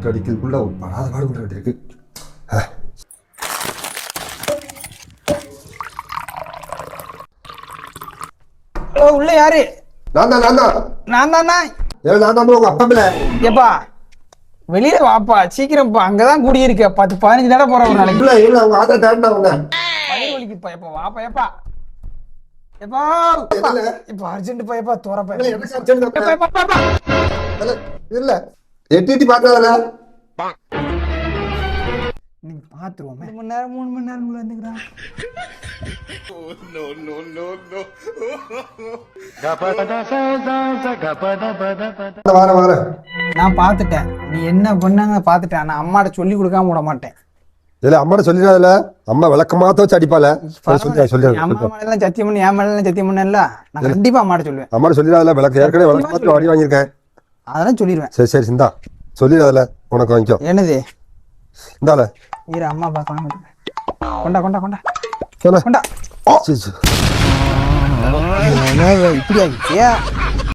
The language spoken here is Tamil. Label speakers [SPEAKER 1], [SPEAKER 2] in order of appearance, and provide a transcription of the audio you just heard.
[SPEAKER 1] மோட்டர் அடிக்கிறதுக்குள்ள ஒரு படாத பாடுபட வேண்டியிருக்கு.
[SPEAKER 2] உள்ள யாரு?
[SPEAKER 1] நான் தான் உங்க அப்பா பிள்ளை.
[SPEAKER 2] ஏப்பா வெளியில வாப்பா, சீக்கிரம்ப்பா. அங்கதான் குடியிருக்க 10-15 நேரம் போற ஒரு நாளைக்கு.
[SPEAKER 1] இல்ல உங்க ஆத்தா டேட் தான் வந்தேன்.
[SPEAKER 2] வயிறு வலிக்குப்பா. எப்பா வாப்பா. எப்பா இப்ப அர்ஜென்ட்ப்பா. எப்பா தோறப்பா.
[SPEAKER 1] இல்ல எட்டி பாக்காதல
[SPEAKER 2] நீ பாத்துருவோம். 2 மணி நேரம் 3 மணி நேரம் வந்துக்கிறான்.
[SPEAKER 1] வார
[SPEAKER 2] நான் பாத்துட்டேன். நீ என்ன பண்ணாங்க பாத்துட்டேன். நான் அம்மாட்ட சொல்லி கொடுக்காம விட மாட்டேன்.
[SPEAKER 1] இல்ல அம்மாட்ட சொல்லிடாதல. அம்மா விளக்கமாத்த வச்சு அடிப்பால.
[SPEAKER 2] அம்மா மேல சத்தியம் பண்ணி என் மேல சத்தியம் பண்ணல. நான் கண்டிப்பா அம்மாட்ட சொல்லுவேன்.
[SPEAKER 1] அம்மாட்ட சொல்லிடாதல. விளக்கு ஏற்கனவே விளக்கமாத்த அடி வாங்கியிருக்கேன்.
[SPEAKER 2] அதெல்லாம் சொல்லிடுவேன்.
[SPEAKER 1] சரி சிந்தா சொல்லிடாதல. உனக்கு வாங்கிக்கோ.
[SPEAKER 2] என்னது
[SPEAKER 1] இந்தால
[SPEAKER 2] ஈர அம்மா பார்க்கலாம். கொண்டா
[SPEAKER 1] சொல்ல
[SPEAKER 2] கொண்டா. இப்படி ஆகிட்டியா?